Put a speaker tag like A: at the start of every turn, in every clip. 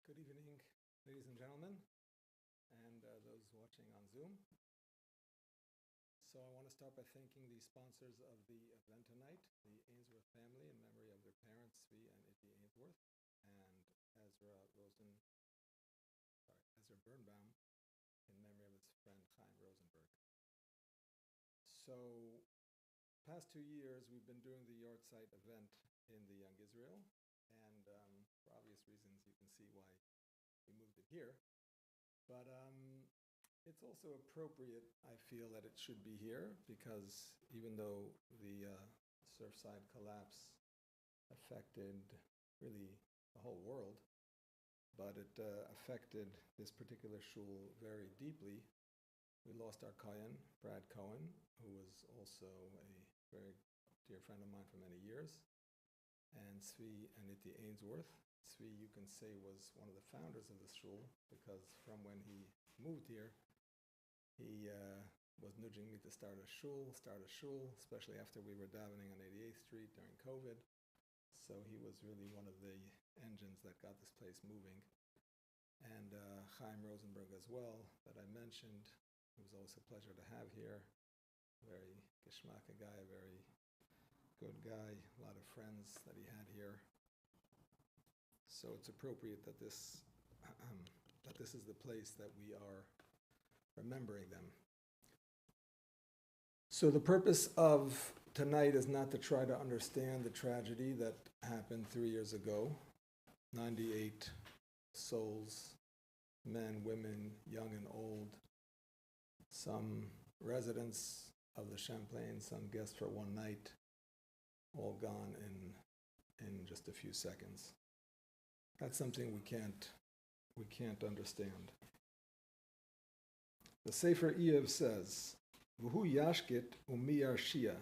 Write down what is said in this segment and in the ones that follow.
A: Good evening, ladies and gentlemen, and those watching on Zoom. So I want to start by thanking the sponsors of the event tonight, the Ainsworth family in memory of their parents, Svi and Itty Ainsworth, and Ezra Birnbaum in memory of his friend Chaim Rosenberg. So, past 2 years we've been doing the Yahrzeit event in the Young Israel, and for obvious reasons you can see why we moved it here. But it's also appropriate, I feel, that it should be here, because even though the Surfside collapse affected really the whole world, but it affected this particular shul very deeply. We lost our Kohen, Brad Cohen, who was also a very dear friend of mine for many years, and Svi and Itty Ainsworth. Svi, you can say, was one of the founders of the shul, because from when he moved here, he was nudging me to start a shul, especially after we were davening on 88th Street during COVID. So he was really one of the engines that got this place moving. And Chaim Rosenberg as well, that I mentioned. It was always a pleasure to have here. Very geschmacka guy, a very good guy, a lot of friends that he had here. So it's appropriate that this is the place that we are remembering them. So the purpose of tonight is not to try to understand the tragedy that happened 3 years ago. 98 souls, men, women, young and old, some residents of the Champlain, some guests for one night, all gone in just a few seconds. That's something we can't understand. The Sefer Eov says, "V'hu yashkit umi yarshia,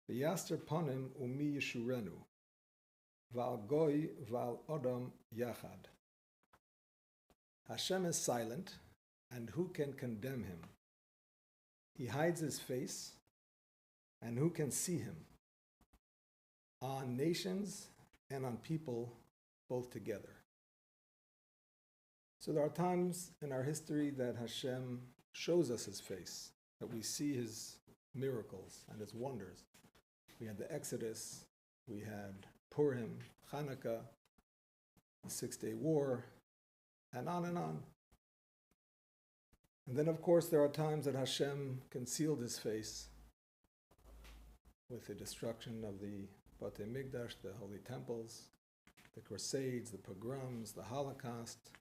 A: v'yaster panim umi yeshurenu, v'al goy v'al odom yachad." Hashem is silent, and who can condemn him? He hides his face, and who can see him? On nations and on people, both together. So there are times in our history that Hashem shows us his face, that we see his miracles and his wonders. We had the Exodus, we had Purim, Hanukkah, the 6-Day War, and on and on. And then, of course, there are times that Hashem concealed his face with the destruction of the Batei Mikdash, the holy temples, the Crusades, the pogroms, the Holocaust,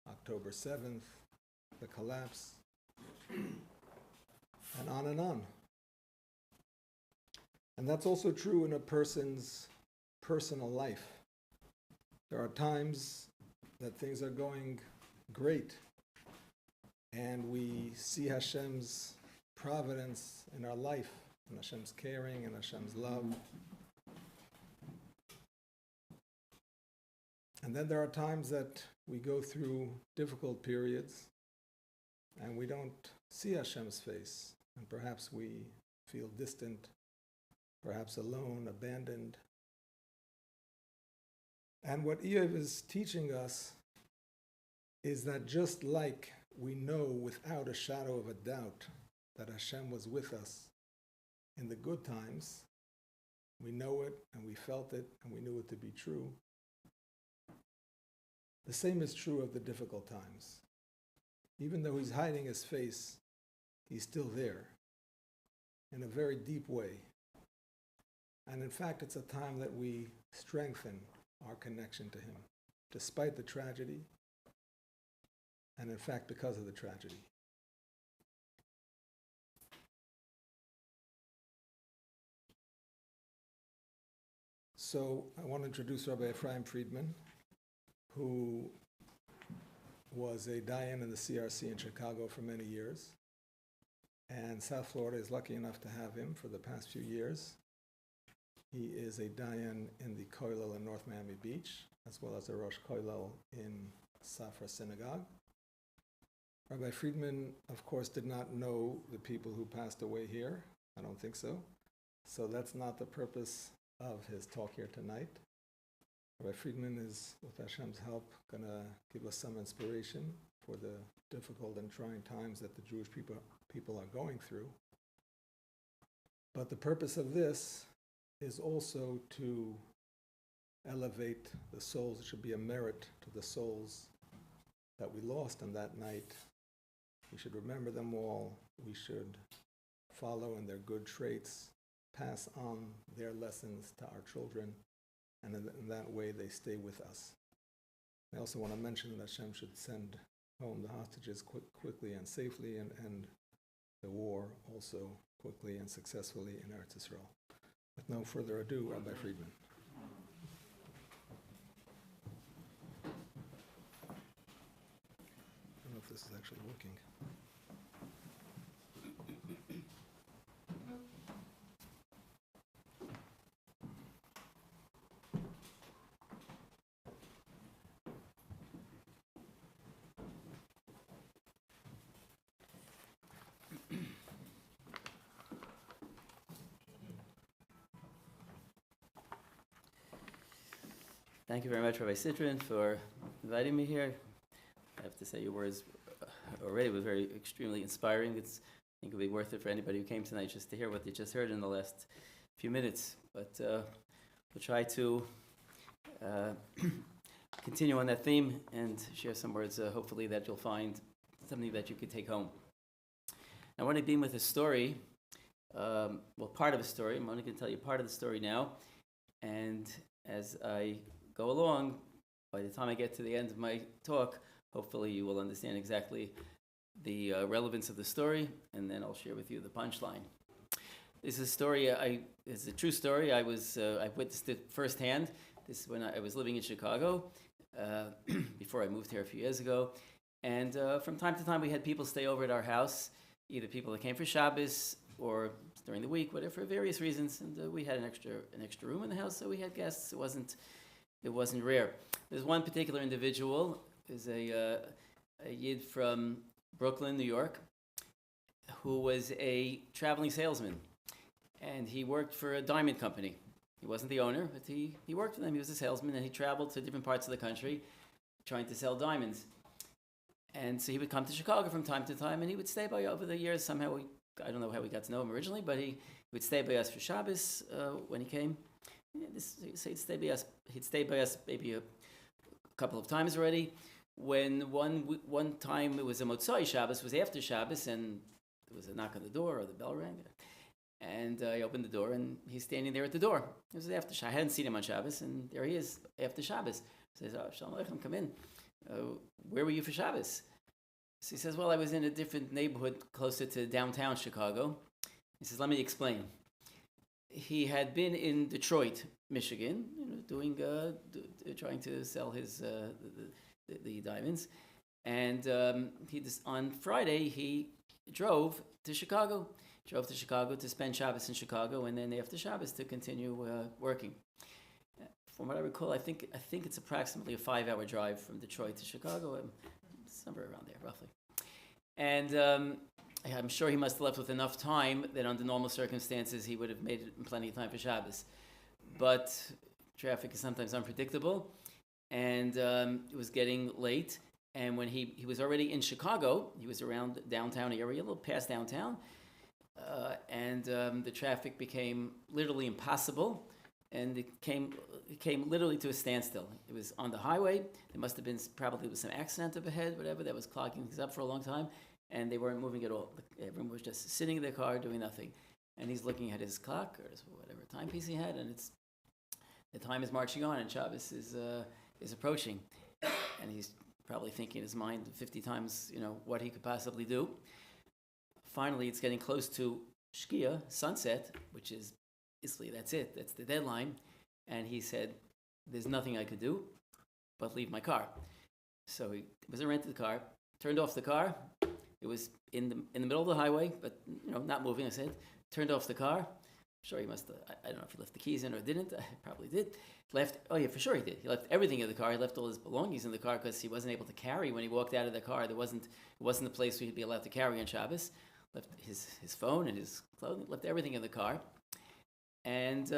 A: October 7th, the collapse, and on and on. And that's also true in a person's personal life. There are times that things are going great, and we see Hashem's providence in our life, and Hashem's caring, and Hashem's love. And then there are times that we go through difficult periods, and we don't see Hashem's face, and perhaps we feel distant, perhaps alone, abandoned. And what Eov is teaching us is that just like we know without a shadow of a doubt that Hashem was with us in the good times, we know it and we felt it and we knew it to be true. The same is true of the difficult times. Even though he's hiding his face, he's still there in a very deep way. And in fact, it's a time that we strengthen our connection to him, despite the tragedy, and in fact, because of the tragedy. So I want to introduce Rabbi Ephraim Friedman, who was a Dayan in the CRC in Chicago for many years. And South Florida is lucky enough to have him for the past few years. He is a Dayan in the Kollel in North Miami Beach, as well as a Rosh Kollel in Safra Synagogue. Rabbi Friedman, of course, did not know the people who passed away here. I don't think so. So that's not the purpose of his talk here tonight. Rabbi Friedman is, with Hashem's help, going to give us some inspiration for the difficult and trying times that the Jewish people are going through. But the purpose of this is also to elevate the souls. It should be a merit to the souls that we lost on that night. We should remember them all. We should follow in their good traits, pass on their lessons to our children, and in that way they stay with us. I also want to mention that Hashem should send home the hostages quickly and safely, and end the war also quickly and successfully in Eretz Yisrael. With no further ado, Rabbi Friedman. I don't know if this is actually working.
B: Thank you very much, Rabbi Citrin, for inviting me here. I have to say your words already were extremely inspiring. I think it'll be worth it for anybody who came tonight just to hear what they just heard in the last few minutes. But we'll try to continue on that theme and share some words, hopefully, that you'll find something that you could take home. I want to begin with a story, part of a story. I'm only going to tell you part of the story now. And as I go along, by the time I get to the end of my talk, hopefully you will understand exactly the relevance of the story, and then I'll share with you the punchline. This is a story. It's a true story. I witnessed it firsthand. This is when I was living in Chicago before I moved here a few years ago, and from time to time we had people stay over at our house, either people that came for Shabbos or during the week, whatever, for various reasons. And we had an extra room in the house, so we had guests. It wasn't rare. There's one particular individual, is a Yid from Brooklyn, New York, who was a traveling salesman, and he worked for a diamond company. He wasn't the owner, but he worked for them. He was a salesman, and he traveled to different parts of the country trying to sell diamonds. And so he would come to Chicago from time to time, and he would stay by over the years. Somehow, I don't know how we got to know him originally, but he would stay by us for Shabbos when he came. Yeah, he'd stay by us maybe a couple of times already. When one time it was a Motzai Shabbos, was after Shabbos, and there was a knock on the door, or the bell rang, and I opened the door, and he's standing there at the door. It was after Shabbos. I hadn't seen him on Shabbos, and there he is after Shabbos. He says, Shalom Aleichem, come in. Where were you for Shabbos? So he says, well, I was in a different neighborhood closer to downtown Chicago. He says, let me explain. He had been in Detroit, Michigan, trying to sell his the diamonds, and on Friday he drove to Chicago to spend Shabbos in Chicago, and then after Shabbos to continue working. From what I recall, I think it's approximately a 5-hour drive from Detroit to Chicago, somewhere around there, roughly. And I'm sure he must have left with enough time that under normal circumstances he would have made it in plenty of time for Shabbos. But traffic is sometimes unpredictable, and it was getting late. And when he was already in Chicago, he was around the downtown area, a little past downtown, and the traffic became literally impossible, and it came literally to a standstill. It was on the highway. There must have been probably some accident up ahead, whatever, that was clogging things up for a long time. And they weren't moving at all. Everyone was just sitting in their car doing nothing. And he's looking at his clock or whatever timepiece he had, and the time is marching on, and Shabbos is approaching. And he's probably thinking in his mind 50 times, what he could possibly do. Finally, it's getting close to Shkia, sunset, which is basically that's it. That's the deadline. And he said, "There's nothing I could do, but leave my car." So he was a rented car. Turned off the car. It was in the middle of the highway, but not moving. I said, turned off the car. I'm sure he must have, I don't know if he left the keys in or didn't. I probably did. Left. Oh yeah, for sure he did. He left everything in the car. He left all his belongings in the car because he wasn't able to carry when he walked out of the car. It wasn't the place where he'd be allowed to carry on Shabbos. Left his phone and his clothing. Left everything in the car, and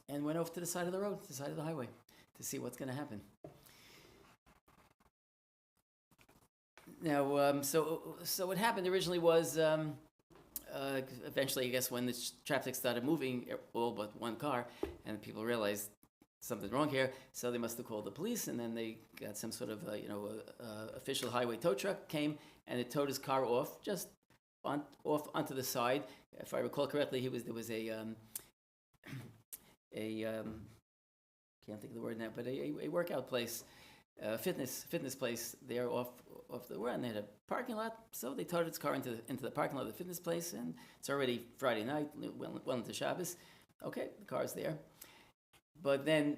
B: and went off to the side of the road, to the side of the highway, to see what's going to happen. Now, so what happened originally was, eventually, I guess, when the traffic started moving, all but one car, and people realized something's wrong here, so they must have called the police, and then they got some sort of, official highway tow truck came, and it towed his car off, just off onto the side. If I recall correctly, there was a can't think of the word now, but a workout place, fitness place there off the road, and they had a parking lot, so they towed its car into the parking lot of the fitness place, and it's already Friday night, well into Shabbos. Okay, the car's there, but then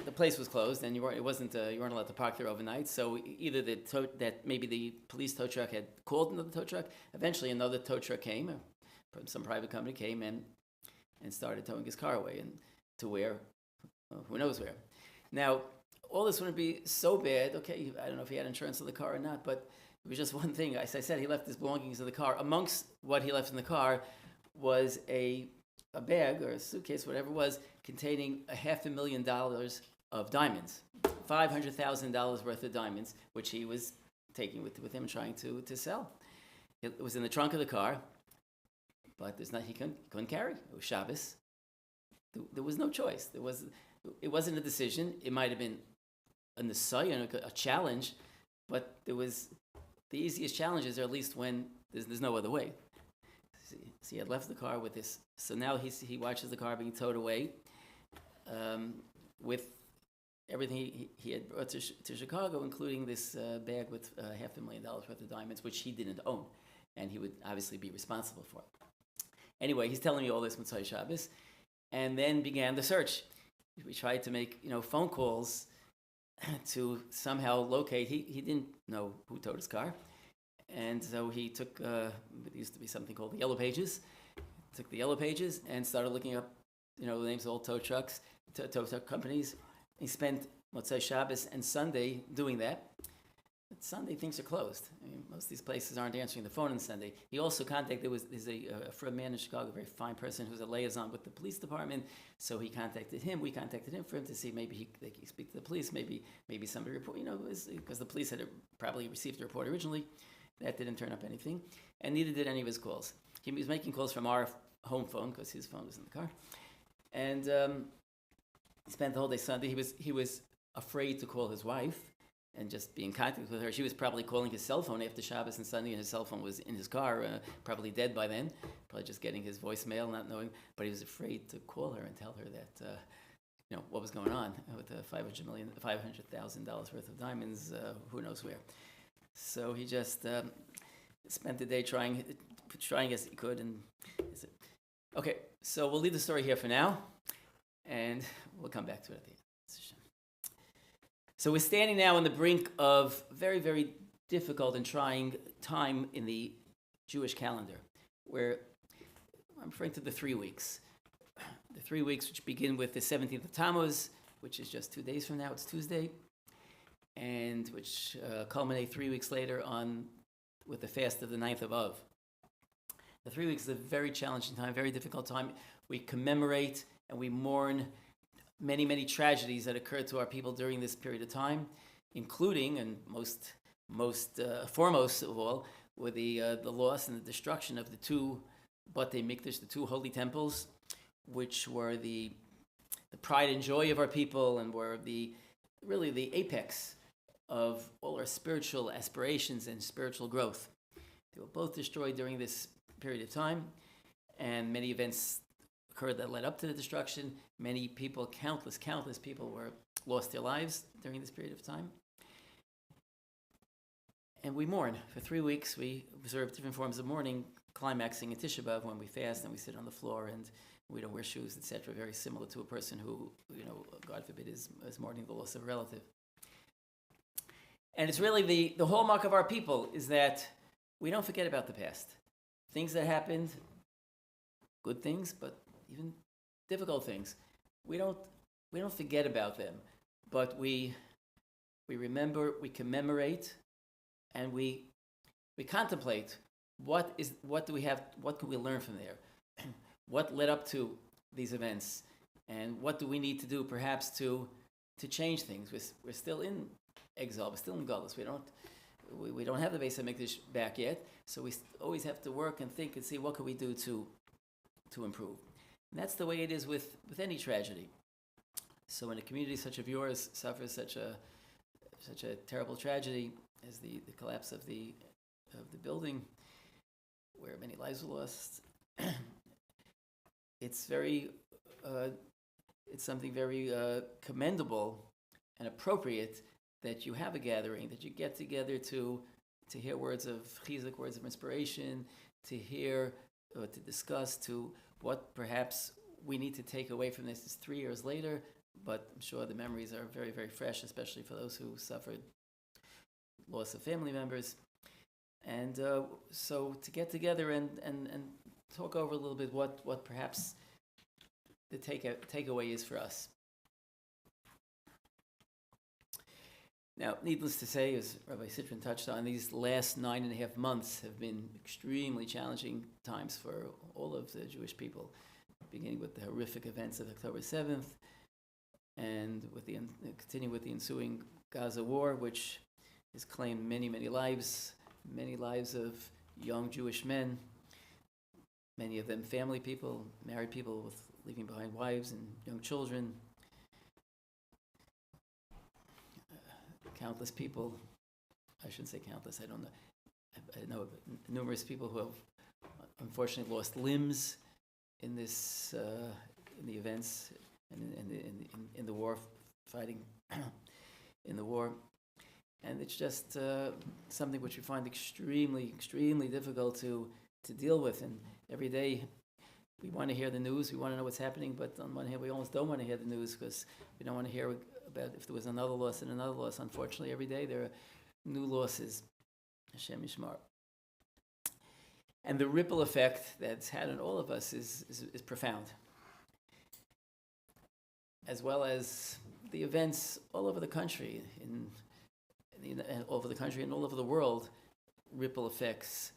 B: the place was closed, and you weren't allowed to park there overnight. So either that maybe the police tow truck had called another tow truck. Eventually, another tow truck came, some private company came and started towing his car away, and to where, who knows where. Now, all this wouldn't be so bad. Okay, I don't know if he had insurance on the car or not, but it was just one thing. As I said, he left his belongings in the car. Amongst what he left in the car was a bag or a suitcase, whatever it was, containing $500,000 of diamonds, $500,000 worth of diamonds, which he was taking with him and trying to sell. It was in the trunk of the car, but he couldn't carry. It was Shabbos. There was no choice. It wasn't a decision. It might have been a challenge, but the easiest challenges are at least when there's no other way. So he had left the car with this. So now he watches the car being towed away with everything he had brought to Chicago, including this bag with $500,000 worth of diamonds, which he didn't own, and he would obviously be responsible for. Anyway, he's telling me all this Motzei Shabbos, and then began the search. We tried to make phone calls to somehow locate. He didn't know who towed his car, and so he took it used to be something called the Yellow Pages. Took the Yellow Pages and started looking up the names of all tow truck companies. He spent Motzei Shabbos and Sunday doing that. But Sunday things are closed. I mean, most of these places aren't answering the phone on Sunday. He also contacted, there's a man in Chicago, a very fine person who's a liaison with the police department. So he contacted him. We contacted him for him to see maybe they could speak to the police. Maybe somebody report, because the police had probably received the report originally. That didn't turn up anything, and neither did any of his calls. He was making calls from our home phone because his phone was in the car, and spent the whole day Sunday. He was afraid to call his wife and just be in contact with her. She was probably calling his cell phone after Shabbos and Sunday, and his cell phone was in his car, probably dead by then, probably just getting his voicemail, not knowing. But he was afraid to call her and tell her that, what was going on with the $500,000 worth of diamonds, who knows where. So he just spent the day trying as he could. And okay, so we'll leave the story here for now, and we'll come back to it at the end. So we're standing now on the brink of very, very difficult and trying time in the Jewish calendar, where I'm referring to the 3 weeks. The 3 weeks which begin with the 17th of Tammuz, which is just 2 days from now, it's Tuesday, and which culminate 3 weeks later with the fast of the 9th of Av. The 3 weeks is a very challenging time, very difficult time. We commemorate and we mourn many, many tragedies that occurred to our people during this period of time, including, and most foremost of all, were the loss and the destruction of the two Batei Mikdash, the two holy temples, which were the pride and joy of our people and were really the apex of all our spiritual aspirations and spiritual growth. They were both destroyed during this period of time, and many events occurred that led up to the destruction. Many people, countless people lost their lives during this period of time. And we mourn. For 3 weeks, we observe different forms of mourning, climaxing in Tisha B'Av when we fast and we sit on the floor and we don't wear shoes, etc. Very similar to a person who, God forbid, is mourning the loss of a relative. And it's really the hallmark of our people is that we don't forget about the past. Things that happened, good things, but even difficult things. We don't forget about them, but we remember, we commemorate, and we contemplate what do we have, what can we learn from there? What led up to these events? And what do we need to do, perhaps, to change things? We're still in exile. We're still in Galus. We don't have the Beis HaMikdash back yet. So we always have to work and think and see what can we do to improve. And that's the way it is with any tragedy. So when a community such as yours suffers such a terrible tragedy as the collapse of the building, where many lives were lost, it's something very commendable and appropriate that you have a gathering, that you get together to hear words of chizuk, words of inspiration, to hear, to discuss, to what perhaps we need to take away from this is 3 years later, but I'm sure the memories are very, very fresh, especially for those who suffered loss of family members. And so to get together and talk over a little bit what perhaps the takeaway is for us. Now, needless to say, as Rabbi Sitrin touched on, these last 9.5 months have been extremely challenging times for all of the Jewish people, beginning with the horrific events of October 7th, and continuing with the ensuing Gaza war, which has claimed many, many lives of young Jewish men, many of them family people, married people with leaving behind wives and young children. Countless people, I shouldn't say countless, I don't know. I know numerous people who have unfortunately lost limbs in this, in the events and in the war, fighting in the war. And it's just something which we find extremely, extremely difficult to deal with. And every day we want to hear the news, we want to know what's happening, but on one hand we almost don't want to hear the news because we don't want to hear about if there was another loss and another loss. Unfortunately, every day there are new losses. Hashem Yishmar. And the ripple effect that's had on all of us is profound. As well as the events all over the country, all over the country and all over the world, ripple effects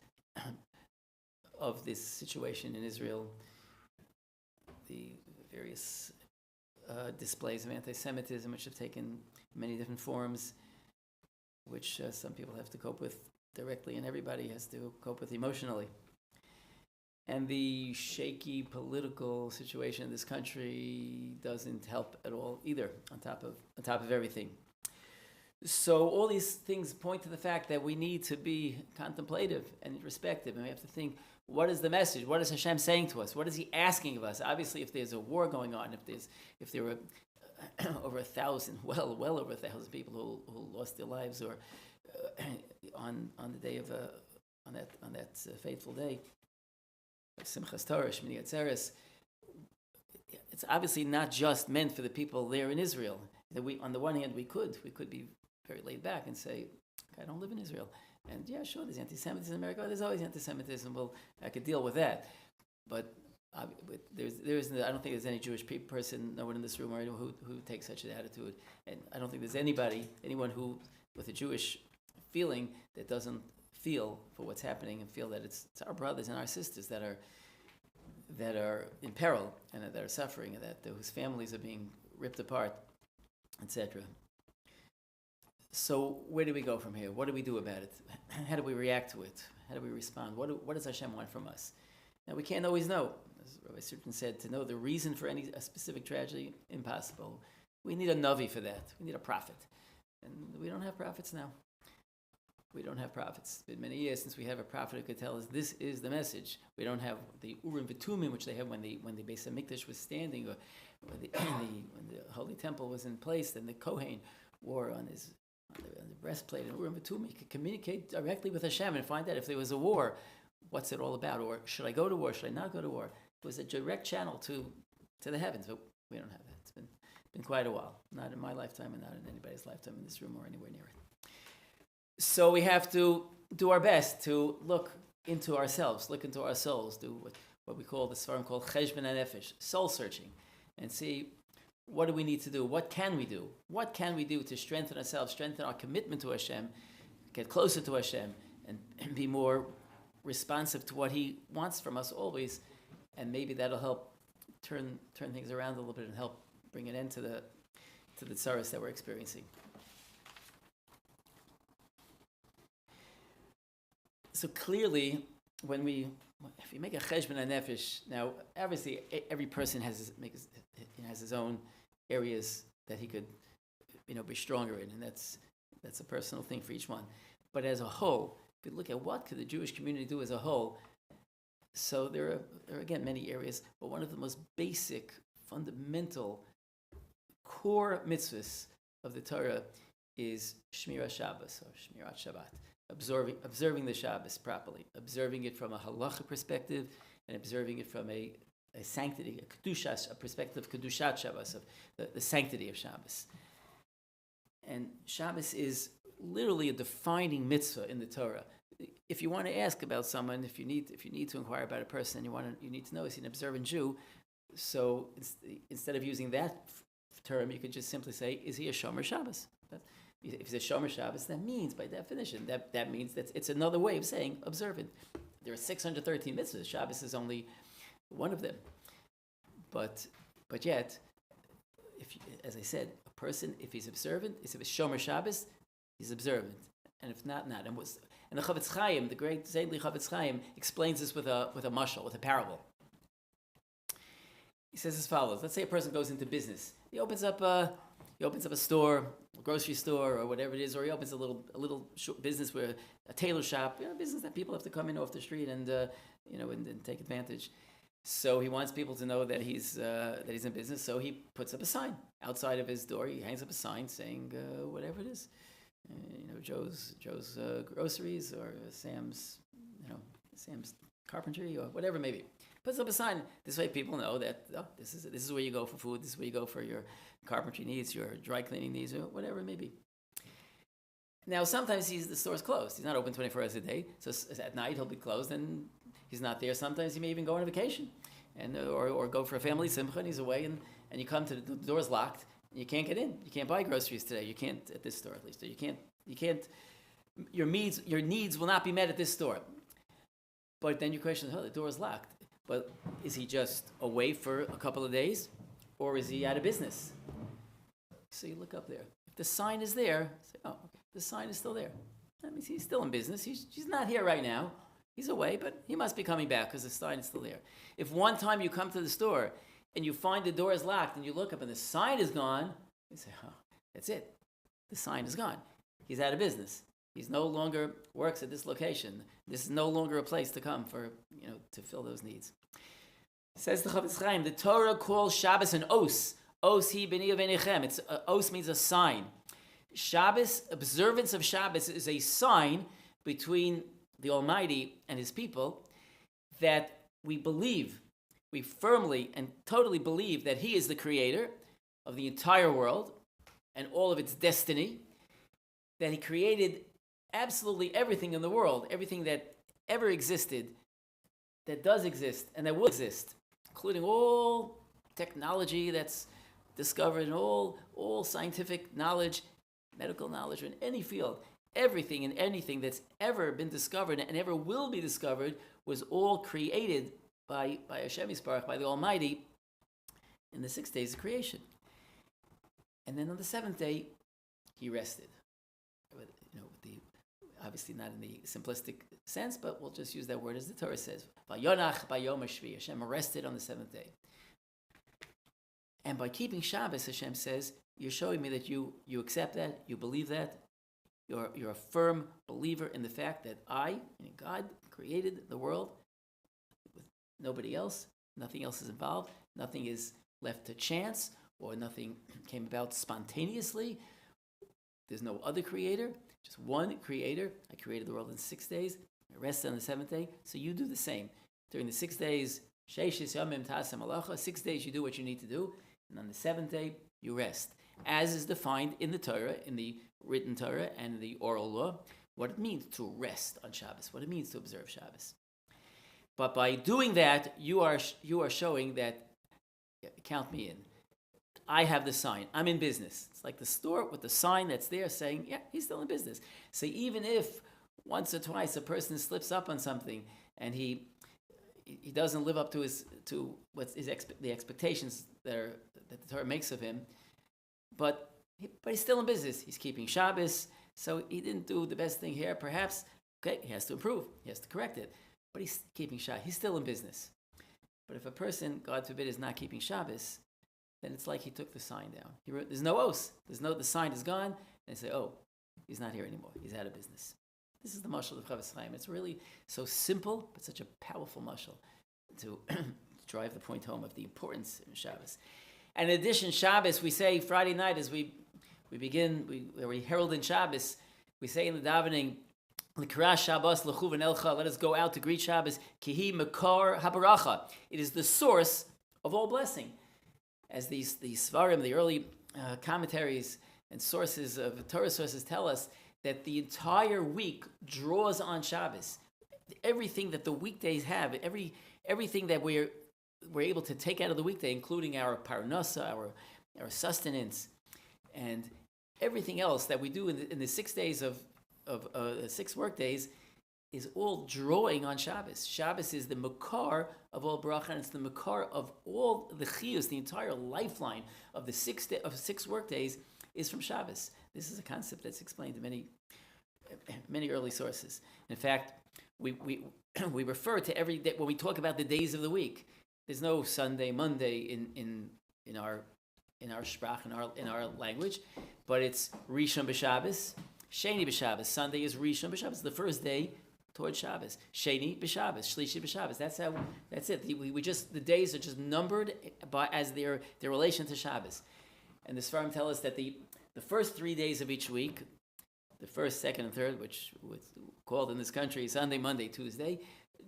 B: of this situation in Israel, the various displays of anti-Semitism, which have taken many different forms, which some people have to cope with directly and everybody has to cope with emotionally. And the shaky political situation in this country doesn't help at all either, on top of everything. So all these things point to the fact that we need to be contemplative and introspective, and we have to think, what is the message? What is Hashem saying to us? What is He asking of us? Obviously, if there's a war going on, if there were over 1,000, well over 1,000 people who lost their lives, or on the day of on that fateful day, Simchas Torah, Shmini Atzeres, it's obviously not just meant for the people there in Israel. That we, on the one hand, we could be very laid back and say, I don't live in Israel. And yeah, sure, there's anti-Semitism in America. There's always anti-Semitism. Well, I could deal with that. But I don't think there's any Jewish person, no one in this room or anyone who takes such an attitude. And I don't think there's anyone who, with a Jewish feeling, that doesn't feel for what's happening and feel that it's our brothers and our sisters that are in peril and that are suffering and that whose families are being ripped apart, etc. So where do we go from here? What do we do about it? How do we react to it? How do we respond? What does Hashem want from us? Now, we can't always know. As Rabbi Sitrin said, to know the reason for a specific tragedy, impossible. We need a Navi for that. We need a prophet. And we don't have prophets now. We don't have prophets. It's been many years since we have a prophet who could tell us this is the message. We don't have the Urim V'Tumim, which they had when the Beis HaMikdash was standing, or when the Holy Temple was in place, and the Kohen wore on the breastplate and Urim V'Tumim. He could communicate directly with Hashem and find out if there was a war, what's it all about, or should I go to war, should I not go to war? It was a direct channel to the heavens, but we don't have that. It's been quite a while, not in my lifetime and not in anybody's lifetime in this room or anywhere near it. So we have to do our best to look into ourselves, look into our souls, do what we call, the Sfarim called Cheshbon HaNefesh, soul searching, and see what do we need to do, what can we do? What can we do to strengthen ourselves, strengthen our commitment to Hashem, get closer to Hashem, and be more responsive to what He wants from us always, and maybe that'll help turn things around a little bit and help bring an end to the tsaros that we're experiencing. So clearly, if you make a cheshbon hanefesh, now obviously every person has his own areas that he could, be stronger in, and that's a personal thing for each one. But as a whole, if you look at what could the Jewish community do as a whole, so there are again many areas, but one of the most basic, fundamental, core mitzvahs of the Torah is Shmiras Shabbos or Shmirat Shabbat. Observing the Shabbos properly, observing it from a halacha perspective, and observing it from a sanctity, a perspective of Kedushat Shabbos, of the sanctity of Shabbos. And Shabbos is literally a defining mitzvah in the Torah. If you want to ask about someone, if you need to inquire about a person, and you need to know is he an observant Jew, so instead of using that term, you could just simply say, is he a Shomer Shabbos? If he's a Shomer Shabbos, that means, by definition, that means that it's another way of saying observant. There are 613 mitzvahs. Shabbos is only one of them. But yet, as I said, a person, if he's observant, if he's Shomer Shabbos, he's observant. And if not, not. And the Chavetz Chaim, the great Zayidli Chavetz Chaim, explains this with a mashal, with a parable. He says as follows. Let's say a person goes into business. He opens up a store, a grocery store, or whatever it is, or he opens a little short business where a tailor shop, a business that people have to come in off the street and take advantage. So he wants people to know that he's in business. So he puts up a sign outside of his door. He hangs up a sign saying whatever it is, Joe's groceries or Sam's carpentry or whatever it may be. Puts up a sign. This way people know that this is where you go for food. This is where you go for your carpentry needs, your dry cleaning needs, or whatever it may be. Now, sometimes the store's closed. He's not open 24 hours a day. So at night he'll be closed and he's not there. Sometimes he may even go on a vacation or go for a family simcha and he's away and you come to the door's locked and you can't get in. You can't buy groceries today. You can't at this store at least. Or you can't. Your needs will not be met at this store. But then you question, the door is locked. But is he just away for a couple of days, or is he out of business? So you look up there. If the sign is there, say, okay, the sign is still there. That means he's still in business. He's not here right now. He's away, but he must be coming back because the sign is still there. If one time you come to the store and you find the door is locked and you look up and the sign is gone, you say, that's it. The sign is gone. He's out of business. He's no longer works at this location. This is no longer a place to come for, to fill those needs. Says the Chavetz Chaim, the Torah calls Shabbos an os. Os hi b'ni v'nechem. Os means a sign. Shabbos, observance of Shabbos is a sign between the Almighty and His people that we firmly and totally believe that He is the creator of the entire world and all of its destiny, that He created absolutely everything in the world, everything that ever existed, that does exist, and that will exist, including all technology that's discovered and all scientific knowledge, medical knowledge in any field. Everything and anything that's ever been discovered and ever will be discovered was all created by Hashem Yisparach, by the Almighty, in the 6 days of creation. And then on the seventh day, He rested. Obviously not in the simplistic sense, but we'll just use that word as the Torah says. Vayonach bayom hashvi. Hashem rested on the seventh day. And by keeping Shabbos, Hashem says, you're showing me that you accept that, you believe that, you're a firm believer in the fact that God, created the world with nobody else, nothing else is involved, nothing is left to chance, or nothing came about spontaneously. There's no other creator. Just one creator. I created the world in 6 days. I rested on the seventh day. So you do the same. During the 6 days, 6 days you do what you need to do. And on the seventh day, you rest. As is defined in the Torah, in the written Torah and the oral law, what it means to rest on Shabbos, what it means to observe Shabbos. But by doing that, you are showing that, count me in. I have the sign. I'm in business. It's like the store with the sign that's there saying, yeah, he's still in business. So even if once or twice a person slips up on something and he he doesn't live up to the expectations that the Torah makes of him, but he's still in business. He's keeping Shabbos, so he didn't do the best thing here. Perhaps, okay, he has to improve. He has to correct it, but he's keeping Shabbos. He's still in business. But if a person, God forbid, is not keeping Shabbos, then it's like he took the sign down. There's no os. The sign is gone, and they say, oh, he's not here anymore. He's out of business. This is the mashal of Chavis Chaim. It's really so simple, but such a powerful mashal to drive the point home of the importance of Shabbos. And in addition, Shabbos, we say Friday night as we herald in Shabbos, we say in the davening, L'kra Shabbos l'chuven elcha, let us go out to greet Shabbos, kihi makar habaracha. It is the source of all blessing. As these svarim, the early commentaries and sources of Torah sources tell us, that the entire week draws on Shabbos. Everything that the weekdays have, everything that we're able to take out of the weekday, including our parnasa, our sustenance, and everything else that we do in the 6 days of 6 work days, is all drawing on Shabbos. Shabbos is the makar of all bracha, and it's the makar of all the chiyus. The entire lifeline of the 6 work days is from Shabbos. This is a concept that's explained in many early sources. In fact, we refer to every day when we talk about the days of the week. There's no Sunday, Monday in our sprach, in our language, but it's Rishon b'Shabbos, Sheni b'Shabbos. Sunday is Rishon b'Shabbos, the first day towards Shabbos. Sheni b'Shabbos, Shlishi b'Shabbos. That's it. The days are just numbered as their relation to Shabbos. And the Sfarim tell us that the first 3 days of each week, the first, second, and third, which was called in this country Sunday, Monday, Tuesday,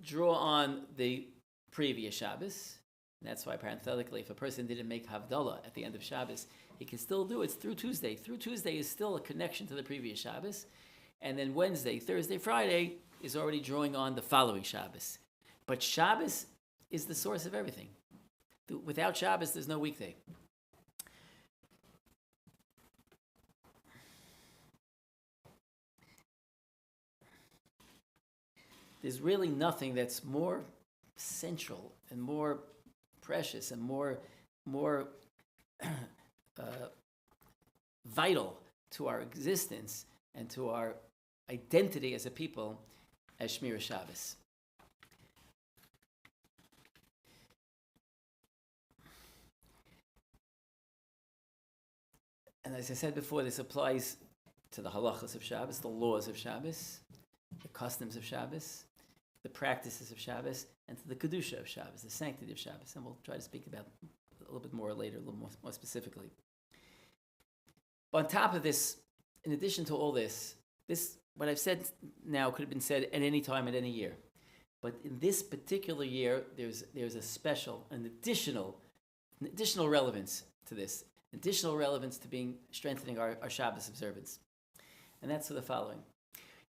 B: draw on the previous Shabbos. And that's why, parenthetically, if a person didn't make Havdalah at the end of Shabbos, he can still do it through Tuesday. Through Tuesday is still a connection to the previous Shabbos. And then Wednesday, Thursday, Friday is already drawing on the following Shabbos. But Shabbos is the source of everything. Without Shabbos, there's no weekday. There's really nothing that's more central and more precious and more vital to our existence and to our identity as a people as Shmira Shabbos. And as I said before, this applies to the halachas of Shabbos, the laws of Shabbos, the customs of Shabbos, the practices of Shabbos, and to the kedusha of Shabbos, the sanctity of Shabbos. And we'll try to speak about a little bit more later, a little more specifically. But on top of this, in addition to all this, what I've said now could have been said at any time, at any year. But in this particular year, there's a special, an additional relevance to this, additional relevance to strengthening our Shabbos observance. And that's the following.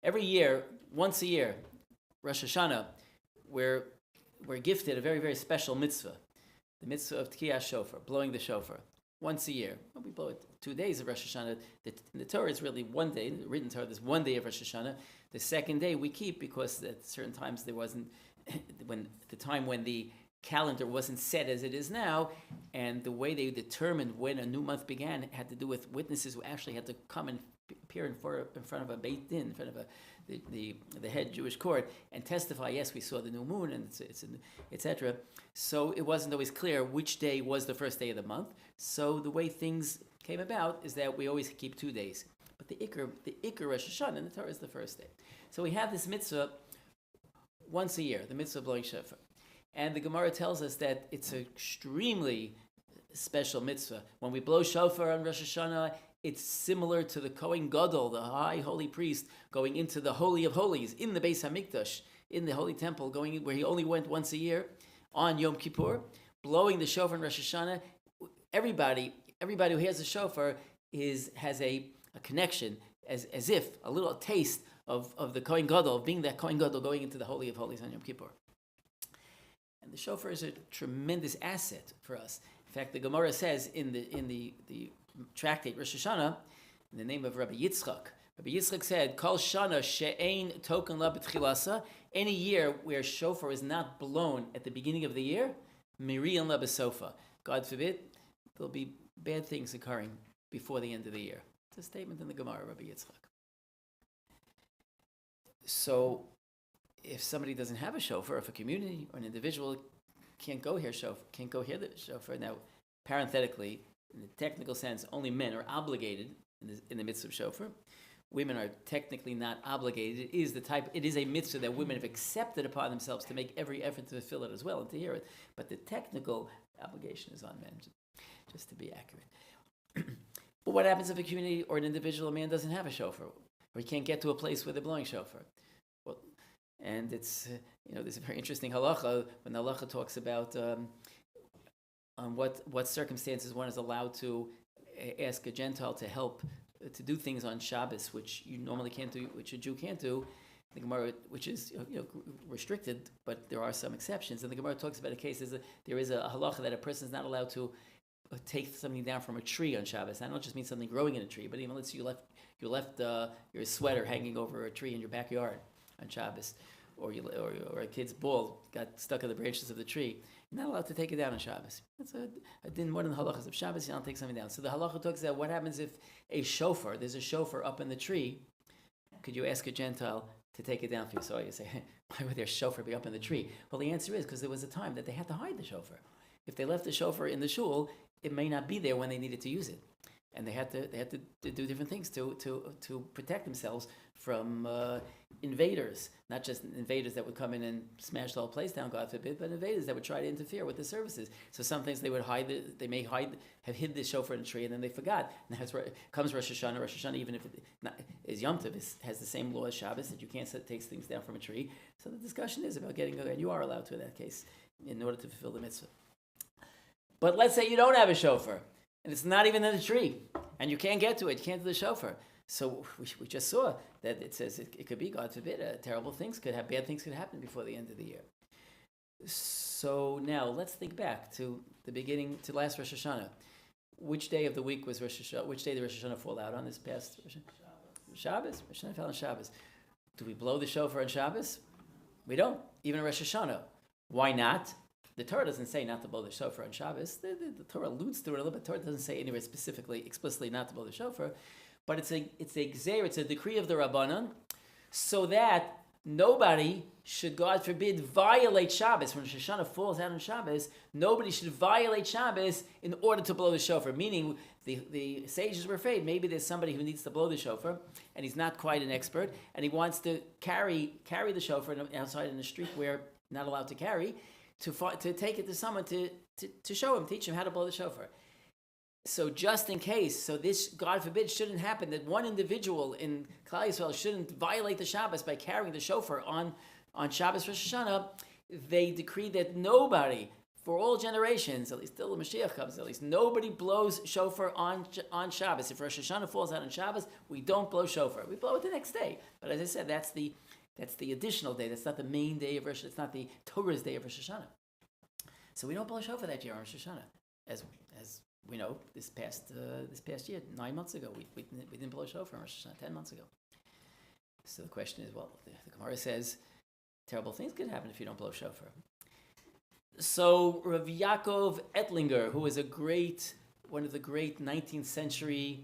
B: Every year, once a year, Rosh Hashanah, we're gifted a very, very special mitzvah, the mitzvah of Tkiyah Shofar, blowing the shofar, once a year. Well, we blow it 2 days of Rosh Hashanah. In the Torah, it's really 1 day. In the written Torah, there's 1 day of Rosh Hashanah. The second day we keep because at certain times there wasn't, when the calendar wasn't set as it is now, and the way they determined when a new month began had to do with witnesses who actually had to come and appear in front of a Beit Din, in front of the head Jewish court, and testify, yes, we saw the new moon, and etc. So it wasn't always clear which day was the first day of the month. So the way things came about is that we always keep 2 days. But the Iker Rosh Hashanah in the Torah is the first day. So we have this mitzvah once a year, the mitzvah of blowing shofar. And the Gemara tells us that it's an extremely special mitzvah. When we blow shofar on Rosh Hashanah, it's similar to the Kohen Gadol, the high holy priest, going into the Holy of Holies, in the Beis HaMikdash, in the Holy Temple, going where he only went once a year, on Yom Kippur, blowing the shofar in Rosh Hashanah. Everybody who hears the shofar has a connection, as if, a little taste of the Kohen Gadol, of being that Kohen Gadol going into the Holy of Holies on Yom Kippur. And the shofar is a tremendous asset for us. In fact, the Gemara says in the tractate Rosh Hashanah, in the name of Rabbi Yitzchak, Rabbi Yitzchak said, Kol shana she'ein token la b'tchilasa, any year where shofar is not blown at the beginning of the year, miriyan la b'sofa. God forbid, there'll be bad things occurring before the end of the year. It's a statement in the Gemara, Rabbi Yitzchak. So, if somebody doesn't have a shofar, if a community or an individual can't go hear the shofar, now, parenthetically, in the technical sense, only men are obligated in the midst of shofar. Women are technically not obligated. It is a mitzvah that women have accepted upon themselves to make every effort to fulfill it as well and to hear it. But the technical obligation is on men, just to be accurate. But what happens if a community or an individual, a man, doesn't have a shofar, or he can't get to a place where they're blowing shofar? Well, and it's there's a very interesting halacha when the halacha talks about on what circumstances one is allowed to ask a Gentile to help to do things on Shabbos, which you normally can't do, which a Jew can't do. The Gemara, which is restricted, but there are some exceptions. And the Gemara talks about a case. There is a halacha that a person is not allowed to take something down from a tree on Shabbos. I don't just mean something growing in a tree, but even let's say you left your sweater hanging over a tree in your backyard on Shabbos, or a kid's ball got stuck in the branches of the tree. You're not allowed to take it down on Shabbos. That's one of the halachas of Shabbos. You don't take something down. So the halacha talks about what happens if there's a shofar up in the tree. Could you ask a Gentile to take it down for you? So you say, why would their shofar be up in the tree? Well, the answer is because there was a time that they had to hide the shofar. If they left the shofar in the shul, it may not be there when they needed to use it, and they had to do different things to protect themselves from invaders. Not just invaders that would come in and smash the whole place down, God forbid, but invaders that would try to interfere with the services. So some things they would hide. They may have hid the shofar in a tree, and then they forgot. And comes Rosh Hashanah. Rosh Hashanah, even if it is Yom Tov, has the same law as Shabbos that you can't take things down from a tree. So the discussion is about getting, and you are allowed to in that case, in order to fulfill the mitzvah. But let's say you don't have a shofar, and it's not even in the tree, and you can't get to it, you can't do the shofar. So we just saw that it says it could be, God forbid, bad things could happen before the end of the year. So now let's think back to the beginning, to last Rosh Hashanah. Which day of the week was Rosh Hashanah? Which day did Rosh Hashanah fall out on this past Rosh Hashanah? Shabbos. Rosh Hashanah fell on Shabbos. Do we blow the shofar on Shabbos? We don't, even on Rosh Hashanah. Why not? The Torah doesn't say not to blow the shofar on Shabbos. The Torah alludes to it a little bit. The Torah doesn't say anywhere explicitly not to blow the shofar. But it's a gzeir, it's a decree of the Rabbanan, so that nobody should, God forbid, violate Shabbos. When Rosh Hashanah falls out on Shabbos, nobody should violate Shabbos in order to blow the shofar. Meaning, the sages were afraid maybe there's somebody who needs to blow the shofar, and he's not quite an expert, and he wants to carry the shofar outside in the street where not allowed to carry, to take it to someone to show him, teach him how to blow the shofar. So just in case, so this, God forbid, shouldn't happen, that one individual in Klal Yisrael shouldn't violate the Shabbos by carrying the shofar on Shabbos Rosh Hashanah, they decreed that nobody, for all generations, at least till the Mashiach comes, at least nobody blows shofar on Shabbos. If Rosh Hashanah falls out on Shabbos, we don't blow shofar. We blow it the next day. But as I said, that's the additional day. That's not the main day of Rosh Hashanah. It's not the Torah's day of Rosh Hashanah. So we don't blow shofar that year on Rosh Hashanah. As we know, this past year, 9 months ago, we didn't blow shofar on Rosh Hashanah, 10 months ago. So the question is, well, the Gemara says terrible things could happen if you don't blow shofar. So Rav Yaakov Ettlinger, who was one of the great 19th century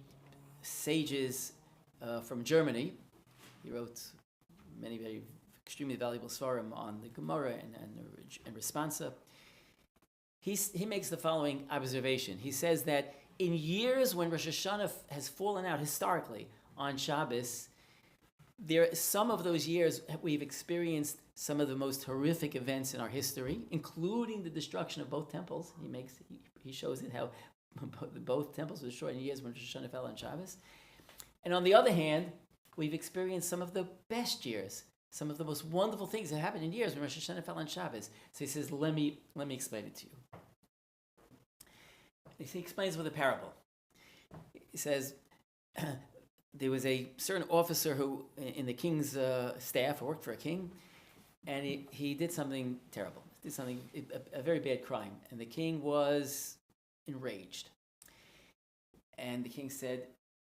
B: sages from Germany, he wrote many very extremely valuable svarim on the Gemara and responsa. He makes the following observation. He says that in years when Rosh Hashanah has fallen out historically on Shabbos, some of those years we've experienced some of the most horrific events in our history, including the destruction of both temples. He shows it how both temples were destroyed in years when Rosh Hashanah fell on Shabbos. And on the other hand, we've experienced some of the best years, some of the most wonderful things that happened in years when Rosh Hashanah fell on Shabbos. So he says, let me explain it to you. He explains with a parable. He says, there was a certain officer who, in the king's staff, who worked for a king, and he did something terrible. He did a very bad crime. And the king was enraged. And the king said,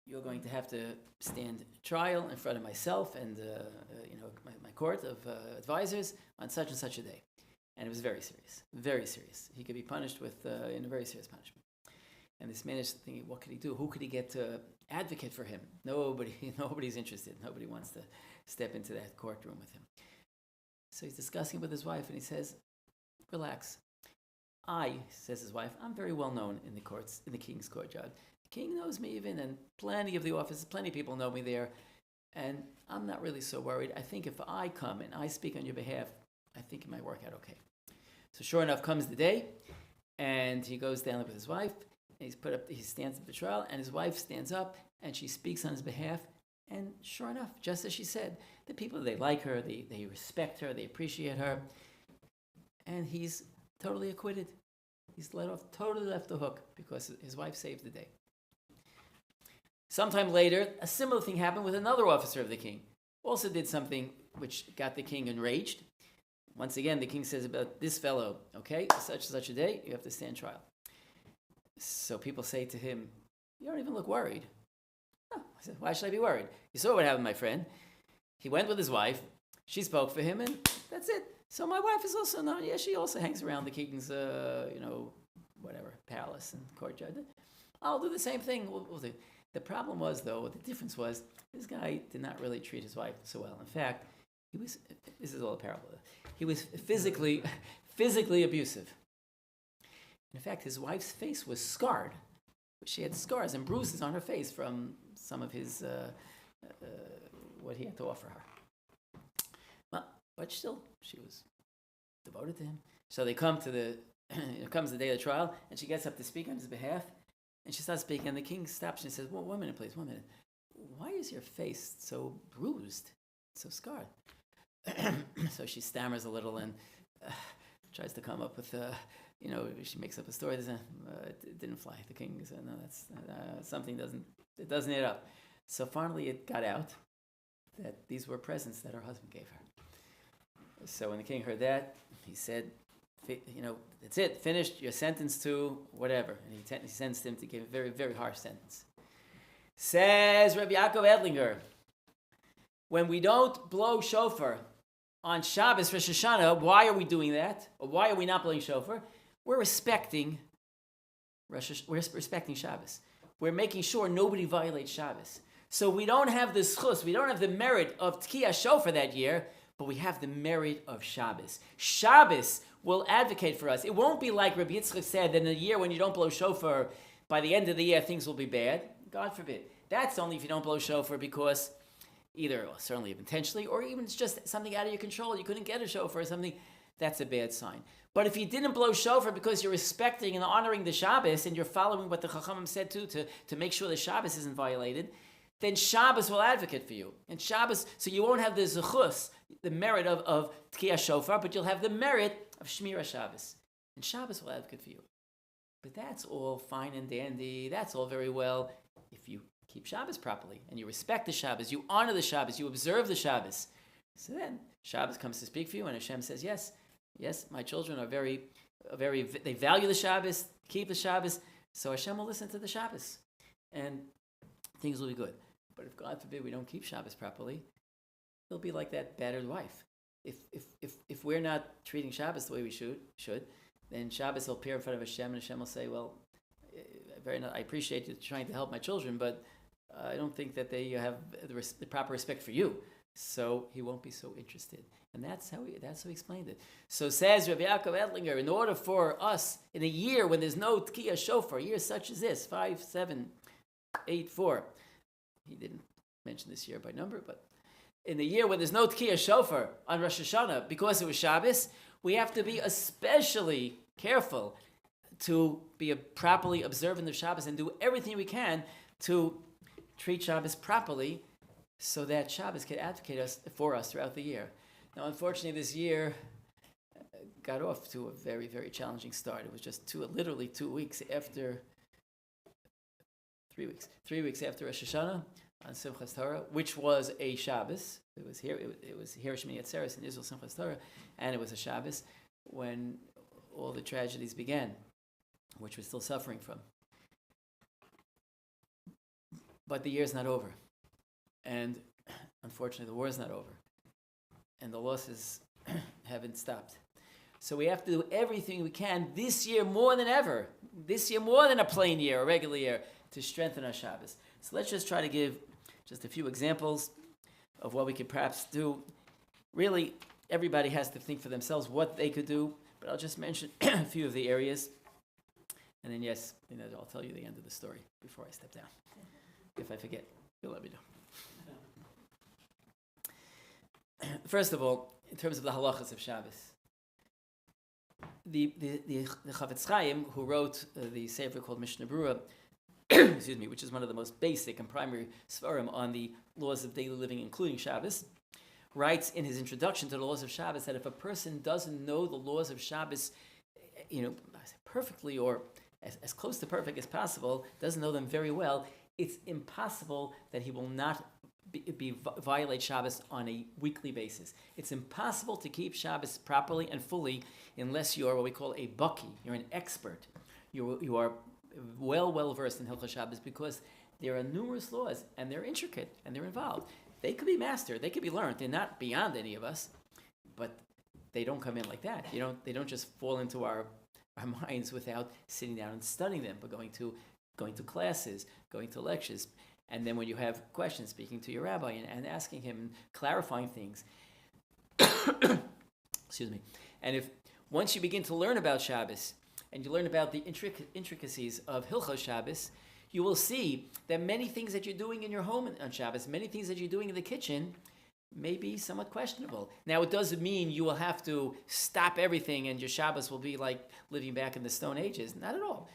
B: you're going to have to stand trial in front of myself and my court of advisors on such and such a day. And it was very serious, very serious. He could be punished with in a very serious punishment. And this man is thinking, what could he do? Who could he get to advocate for him? Nobody's interested. Nobody wants to step into that courtroom with him. So he's discussing with his wife, and he says, relax. Says his wife, I'm very well known in the courts, in the king's courtyard. The king knows me even, and plenty of the offices, plenty of people know me there, and I'm not really so worried. I think if I come and I speak on your behalf, I think it might work out okay. So sure enough, comes the day, and he goes down with his wife, and he stands up for trial, and his wife stands up, and she speaks on his behalf, and sure enough, just as she said, the people, they like her, they respect her, they appreciate her, and he's totally acquitted. He's totally left the hook because his wife saved the day. Sometime later, a similar thing happened with another officer of the king. Also did something which got the king enraged. Once again, the king says about this fellow, okay, such and such a day, you have to stand trial. So people say to him, you don't even look worried. No. I said, why should I be worried? You saw what happened, my friend. He went with his wife, she spoke for him, and that's it. So my wife is also known. Yeah, she also hangs around the king's, palace and courtyard. I'll do the same thing. We'll do. The problem was, though, the difference was, this guy did not really treat his wife so well. In fact, this is all a parable. He was physically abusive. In fact, his wife's face was scarred. She had scars and bruises on her face from some of his, what he had to offer her. But still, she was devoted to him. So they come to comes the day of the trial, and she gets up to speak on his behalf, and she starts speaking, and the king stops and says, 1 minute, please, 1 minute. Why is your face so bruised, so scarred? So she stammers a little and tries to come up with, she makes up a story. It didn't fly. The king said, no, that's something doesn't add up. So finally it got out that these were presents that her husband gave her. So when the king heard that, he said, that's it, finished, you're sentenced to whatever. And he sentenced him to give a very, very harsh sentence. Says Rabbi Yaakov Edlinger, when we don't blow shofar on Shabbos, Rosh Hashanah, why are we doing that? Or why are we not blowing shofar? We're respecting Shabbos. We're making sure nobody violates Shabbos. So we don't have the schus, we don't have the merit of Tkiyah Shofar that year, but we have the merit of Shabbos. Shabbos will advocate for us. It won't be like Rabbi Yitzchak said that in a year when you don't blow shofar, by the end of the year things will be bad. God forbid. That's only if you don't blow shofar because either certainly intentionally or even it's just something out of your control. You couldn't get a shofar or something. That's a bad sign. But if you didn't blow shofar because you're respecting and honoring the Shabbos and you're following what the Chachamim said to make sure the Shabbos isn't violated, then Shabbos will advocate for you. And Shabbos, so you won't have the zechus, the merit of Tkiyah Shofar, but you'll have the merit of Shmira Shabbos. And Shabbos will advocate for you. But that's all fine and dandy. That's all very well if you keep Shabbos properly and you respect the Shabbos, you honor the Shabbos, you observe the Shabbos. So then Shabbos comes to speak for you and Hashem says, yes, my children are they value the Shabbos, keep the Shabbos, so Hashem will listen to the Shabbos. And things will be good. But if God forbid we don't keep Shabbos properly, it'll be like that battered wife. If we're not treating Shabbos the way we should, then Shabbos will appear in front of Hashem, and Hashem will say, well, I appreciate you trying to help my children, but I don't think that they have the proper respect for you. So he won't be so interested. And that's how he explained it. So says Rabbi Yaakov Edlinger, in order for us, in a year when there's no Tkiyah Shofar, a year such as this, 5, 7, 8, 4, he didn't mention this year by number, but in the year when there's no Tkiyah Shofar on Rosh Hashanah, because it was Shabbos, we have to be especially careful to be properly observant of Shabbos and do everything we can to treat Shabbos properly so that Shabbos can advocate for us throughout the year. Now, unfortunately, this year got off to a very, very challenging start. It was just literally 2 weeks after 3 weeks after Rosh Hashanah on Simchas Torah, which was a Shabbos. It was Shmini Atzeres in Israel, Simchas Torah, and it was a Shabbos when all the tragedies began, which we're still suffering from. But the year's not over. And unfortunately, the war's not over. And the losses haven't stopped. So we have to do everything we can this year more than ever, this year more than a plain year, a regular year, to strengthen our Shabbos. So let's just try to give just a few examples of what we could perhaps do. Really, everybody has to think for themselves what they could do, but I'll just mention a few of the areas. And then, yes, I'll tell you the end of the story before I step down. If I forget, you'll let me know. First of all, in terms of the halachas of Shabbos, the Chavetz Chaim, who wrote the sefer called Mishnah Berurah, excuse me, which is one of the most basic and primary svarim on the laws of daily living, including Shabbos, writes in his introduction to the laws of Shabbos that if a person doesn't know the laws of Shabbos, perfectly or as close to perfect as possible, doesn't know them very well, it's impossible that he will not violate Shabbos on a weekly basis. It's impossible to keep Shabbos properly and fully unless you are what we call a baki. You're an expert. You are well versed in Hilchos Shabbos, because there are numerous laws and they're intricate and they're involved. They could be mastered. They could be learned. They're not beyond any of us, but they don't come in like that. They don't just fall into our minds without sitting down and studying them, but going to classes, going to lectures. And then when you have questions, speaking to your rabbi and asking him and clarifying things. Excuse me. And if once you begin to learn about Shabbos and you learn about the intricacies of Hilchos Shabbos, you will see that many things that you're doing in your home on Shabbos, many things that you're doing in the kitchen, may be somewhat questionable. Now, it doesn't mean you will have to stop everything and your Shabbos will be like living back in the Stone Ages. Not at all.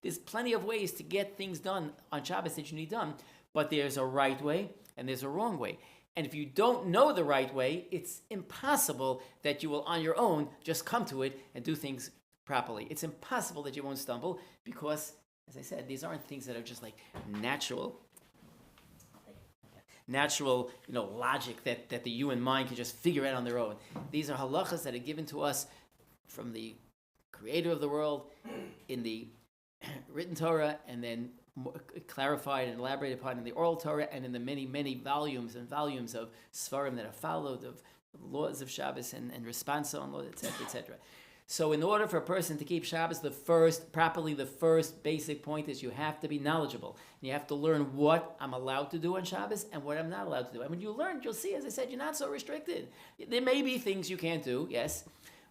B: There's plenty of ways to get things done on Shabbos that you need done, but there's a right way and there's a wrong way. And if you don't know the right way, it's impossible that you will on your own just come to it and do things properly. It's impossible that you won't stumble because, as I said, these aren't things that are just like natural, logic that the human mind can just figure out on their own. These are halachas that are given to us from the creator of the world in the written Torah, and then clarified and elaborated upon in the oral Torah, and in the many, many volumes and volumes of svarim that are followed, of laws of Shabbos and responsa on laws, etc., etc. So in order for a person to keep Shabbos, the first basic point is you have to be knowledgeable. You have to learn what I'm allowed to do on Shabbos and what I'm not allowed to do. And when you learn, you'll see, as I said, you're not so restricted. There may be things you can't do, yes,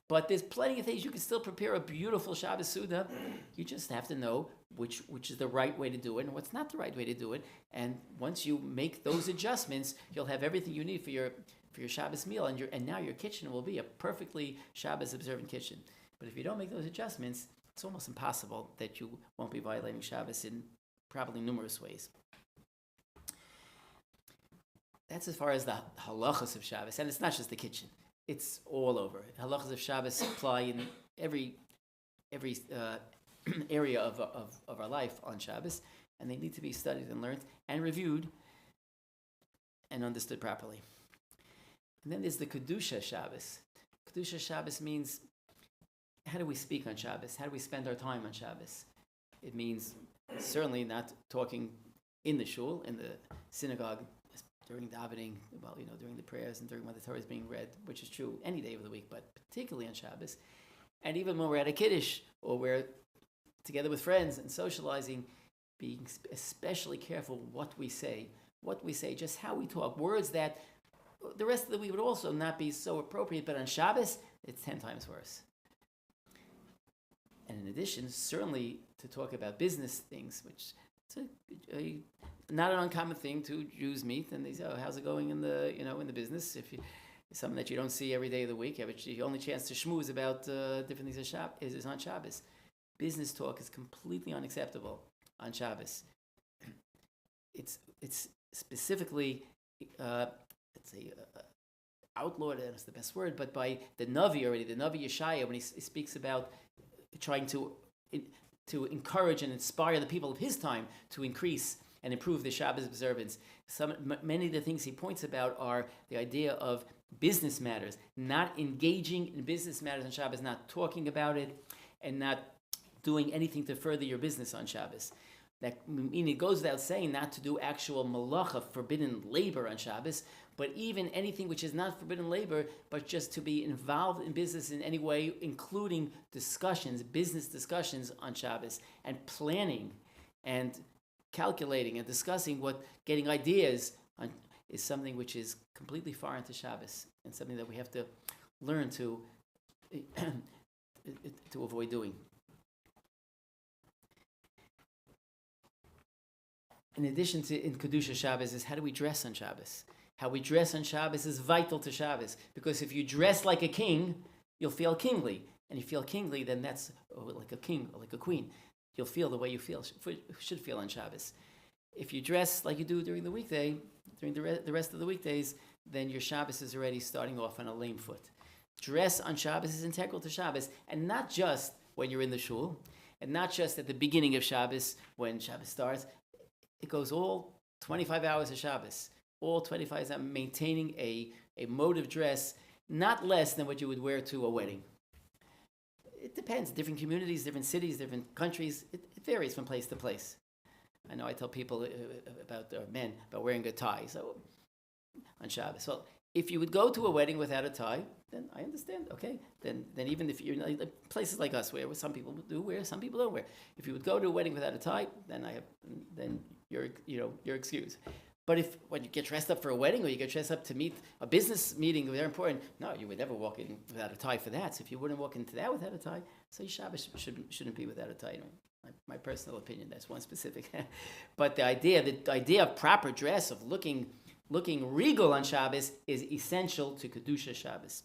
B: but there's plenty of things you can still prepare a beautiful Shabbos Suda. You just have to know which is the right way to do it and what's not the right way to do it. And once you make those adjustments, you'll have everything you need for your Shabbos meal, and now your kitchen will be a perfectly Shabbos observant kitchen. But if you don't make those adjustments, it's almost impossible that you won't be violating Shabbos in probably numerous ways. That's as far as the halachas of Shabbos, and it's not just the kitchen. It's all over. Halachas of Shabbos apply in every area of our life on Shabbos, and they need to be studied and learned and reviewed and understood properly. And then there's the Kedusha Shabbos. Kedusha Shabbos means, how do we speak on Shabbos? How do we spend our time on Shabbos? It means certainly not talking in the shul, in the synagogue, during davening, during the prayers and during when the Torah is being read, which is true any day of the week, but particularly on Shabbos. And even when we're at a kiddush or we're together with friends and socializing, being especially careful what we say, just how we talk, words that the rest of the week would also not be so appropriate, but on Shabbos, it's 10 times worse. And in addition, certainly to talk about business things, which is not an uncommon thing to Jews meet, and they say, "Oh, how's it going in the business?" If it's something that you don't see every day of the week, the only chance to schmooze about different things is on Shabbos. Business talk is completely unacceptable on Shabbos. It's specifically, let's say, outlawed. That's the best word, but by the Navi already, the Navi Yeshaya, when he speaks about trying to encourage and inspire the people of his time to increase and improve the Shabbos observance. Many of the things he points about are the idea of business matters, not engaging in business matters on Shabbos, not talking about it, and not doing anything to further your business on Shabbos. That meaning it goes without saying not to do actual malacha, forbidden labor on Shabbos, but even anything which is not forbidden labor, but just to be involved in business in any way, including discussions, business discussions on Shabbos, and planning and calculating and discussing getting ideas on, is something which is completely foreign to Shabbos and something that we have to learn to avoid doing. In addition to in Kedusha Shabbos is how do we dress on Shabbos? How we dress on Shabbos is vital to Shabbos, because if you dress like a king, you'll feel kingly. And if you feel kingly, then that's like a king or like a queen. You'll feel the way you should feel on Shabbos. If you dress like you do during the weekday, during the rest of the weekdays, then your Shabbos is already starting off on a lame foot. Dress on Shabbos is integral to Shabbos, and not just when you're in the shul, and not just at the beginning of Shabbos when Shabbos starts. It goes all 25 hours of Shabbos, all 25 hours, maintaining a mode of dress not less than what you would wear to a wedding. It depends. Different communities, different cities, different countries. It varies from place to place. I know I tell people about men about wearing a tie. So on Shabbos, well, if you would go to a wedding without a tie, then I understand. Okay, then even if you're like places like us where some people do wear, some people don't wear. If you would go to a wedding without a tie, then you're excused. But if when you get dressed up for a wedding or you get dressed up to meet a business meeting, very important, no, you would never walk in without a tie for that. So if you wouldn't walk into that without a tie, so your Shabbos shouldn't be without a tie. My personal opinion, that's one specific. But the idea of proper dress, of looking regal on Shabbos, is essential to Kedusha Shabbos.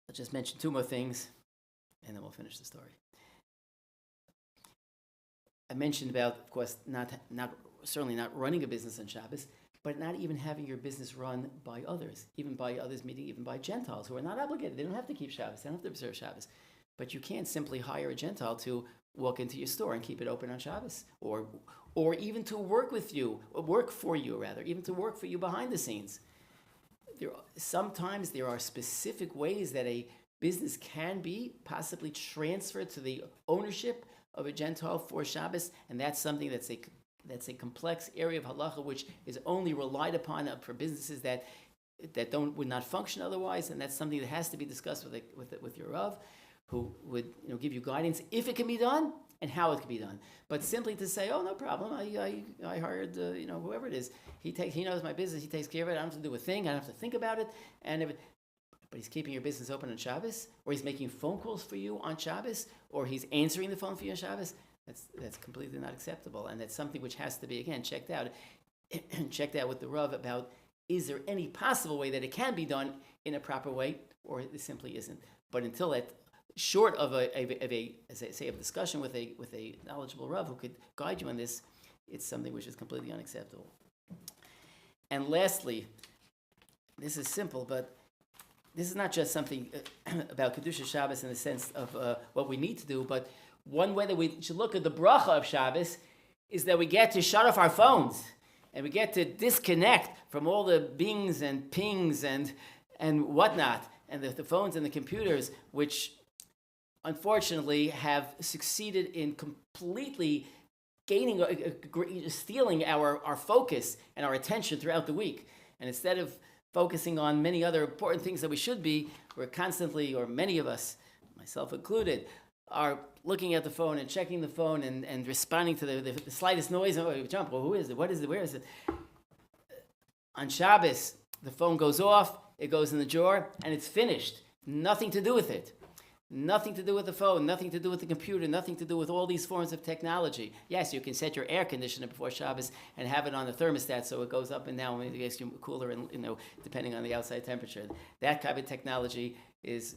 B: I'll just mention two more things, and then we'll finish the story. I mentioned about, of course, certainly not running a business on Shabbos, but not even having your business run by others, even by others, meaning even by Gentiles who are not obligated. They don't have to keep Shabbos. They don't have to observe Shabbos. But you can't simply hire a Gentile to walk into your store and keep it open on Shabbos, or even to work for you behind the scenes. Sometimes there are specific ways that a business can be possibly transferred to the ownership of a Gentile for Shabbos, and that's something that's a complex area of halacha which is only relied upon for businesses that would not function otherwise, and that's something that has to be discussed with your Rav, who would give you guidance if it can be done and how it can be done. But simply to say, oh, no problem, I hired whoever it is, he knows my business, he takes care of it, I don't have to do a thing, I don't have to think about it, but he's keeping your business open on Shabbos, or he's making phone calls for you on Shabbos, or he's answering the phone for you on Shabbos. That's completely not acceptable, and that's something which has to be, again, checked out with the Rav about, is there any possible way that it can be done in a proper way, or it simply isn't. But until that, short of a discussion with a knowledgeable Rav who could guide you on this, it's something which is completely unacceptable. And lastly, this is simple, but this is not just something about Kedusha Shabbos in the sense of what we need to do, but one way that we should look at the bracha of Shabbos is that we get to shut off our phones and we get to disconnect from all the bings and pings and whatnot, and the phones and the computers, which unfortunately have succeeded in completely stealing our focus and our attention throughout the week. And instead of focusing on many other important things that we should be, we're constantly, or many of us, myself included, are looking at the phone and checking the phone and responding to the slightest noise. Oh, jump, well, who is it? What is it? Where is it? On Shabbos, the phone goes off, it goes in the drawer, and it's finished. Nothing to do with it. Nothing to do with the phone, nothing to do with the computer, nothing to do with all these forms of technology. Yes, you can set your air conditioner before Shabbos and have it on the thermostat so it goes up and down when it gets cooler, and depending on the outside temperature. That kind of technology is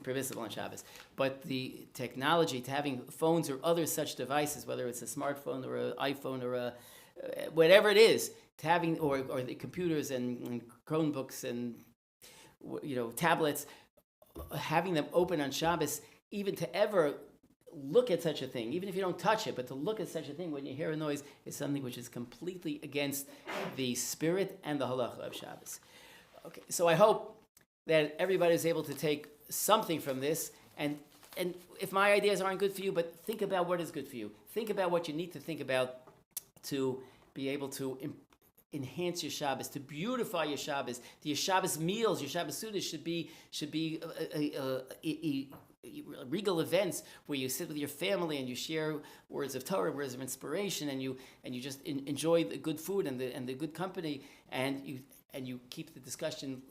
B: permissible on Shabbos. But the technology to having phones or other such devices, whether it's a smartphone or an iPhone or whatever it is, to having or the computers and Chromebooks and tablets, having them open on Shabbos, even to ever look at such a thing, even if you don't touch it, but to look at such a thing when you hear a noise is something which is completely against the spirit and the halacha of Shabbos. Okay, so I hope that everybody is able to take something from this And if my ideas aren't good for you, but think about what is good for you. Think about what you need to think about to be able to enhance your Shabbos, to beautify your Shabbos. Your Shabbos meals, your Shabbos Sudas should be regal events where you sit with your family and you share words of Torah, words of inspiration, and you just enjoy the good food and the good company, and you keep the discussion,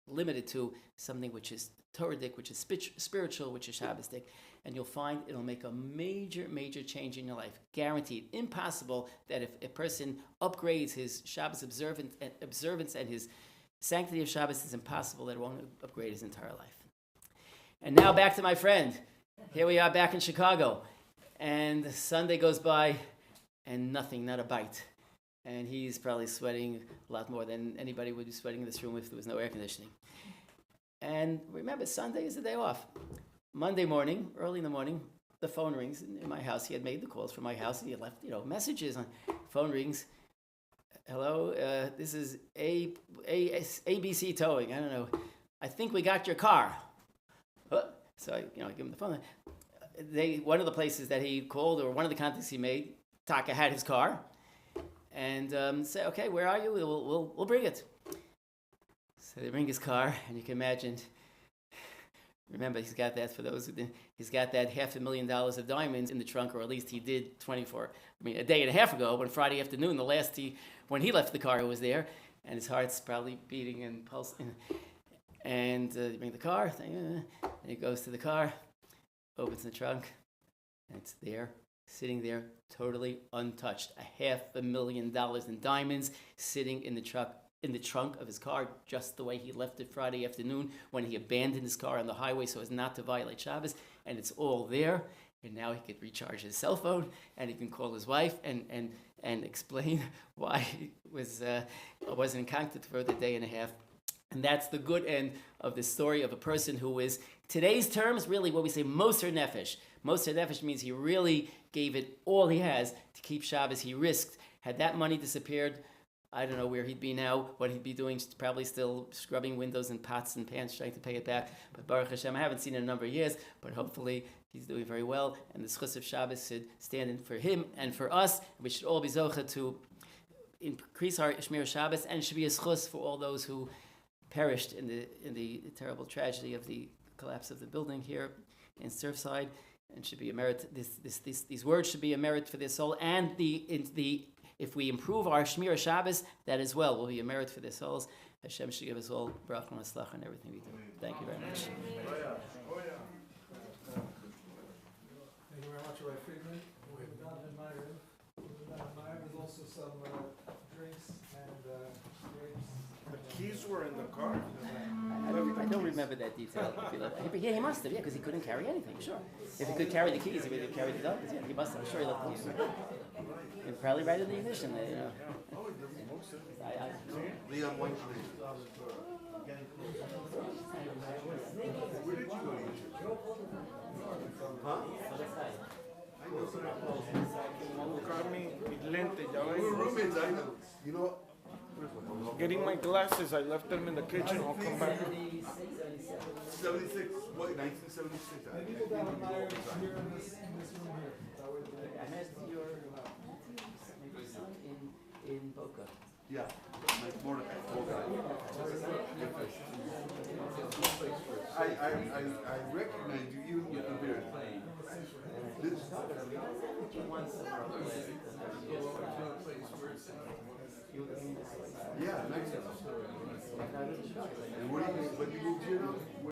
B: limited to something which is Torah-dic, which is spiritual, which is Shabbos-dic, and you'll find it'll make a major, major change in your life. Guaranteed. Impossible that if a person upgrades his Shabbos observance and his sanctity of Shabbos, it's impossible that it won't upgrade his entire life. And now back to my friend. Here we are back in Chicago, and Sunday goes by, and nothing, not a bite. And he's probably sweating a lot more than anybody would be sweating in this room if there was no air conditioning. And remember, Sunday is the day off. Monday morning, early in the morning, the phone rings in my house. He had made the calls from my house, and he had left, messages on phone rings. Hello, this is ABC Towing. I don't know. I think we got your car. So I give him the phone. One of the places that he called, or one of the contacts he made, Taka had his car, and say, okay, where are you? We'll bring it. So they bring his car, and you can imagine. Remember, he's got that, for those who didn't, he's got that $500,000 of diamonds in the trunk, or at least he did a day and a half ago, when Friday afternoon, when he left the car, it was there, and his heart's probably beating and pulsing. And you bring the car, and he goes to the car, opens the trunk, and it's there, sitting there, totally untouched. $500,000 in diamonds sitting in the trunk of his car, just the way he left it Friday afternoon when he abandoned his car on the highway so as not to violate Shabbos, and it's all there. And now he could recharge his cell phone, and he can call his wife and explain why he wasn't in contact for the day and a half. And that's the good end of the story of a person who is, today's terms, really what we say, Moser Nefesh. Moser Nefesh means he really gave it all he has to keep Shabbos. He risked. Had that money disappeared, I don't know where he'd be now, what he'd be doing, probably still scrubbing windows and pots and pans, trying to pay it back. But Baruch Hashem, I haven't seen it in a number of years, but hopefully he's doing very well. And the schus of Shabbos should stand in for him and for us. We should all be zocha to increase our Shmir Shabbos, and it should be a schus for all those who perished in the terrible tragedy of the collapse of the building here in Surfside, and should be a merit. These words should be a merit for their soul, and if we improve our Shmir Shabbos, that as well will be a merit for their souls. Hashem should give us all bracha and aslach in everything we do. Thank you very much.
A: Thank you very much, Rabbi Friedman. We've got in my room. There's also some drinks and grapes.
C: The keys were in the car?
B: I don't remember that detail. Yeah, he must have, because he couldn't carry anything, sure. If he could carry the keys, he would have carried the dollars. Yeah, he must have. I'm sure he left the keys. He'd probably right in the ignition.
C: Leon White, where did you go? Huh? We were roommates, I know. You know,
D: Getting my glasses, I left them in the kitchen. I'll come back.
C: 76, what, 1976?
A: Maybe we'll have a Meyer here in this room here.
B: I met your son in Boca.
C: Yeah, Mordecai. I recognize you even with the beard. Yeah, nice. And when you moved here?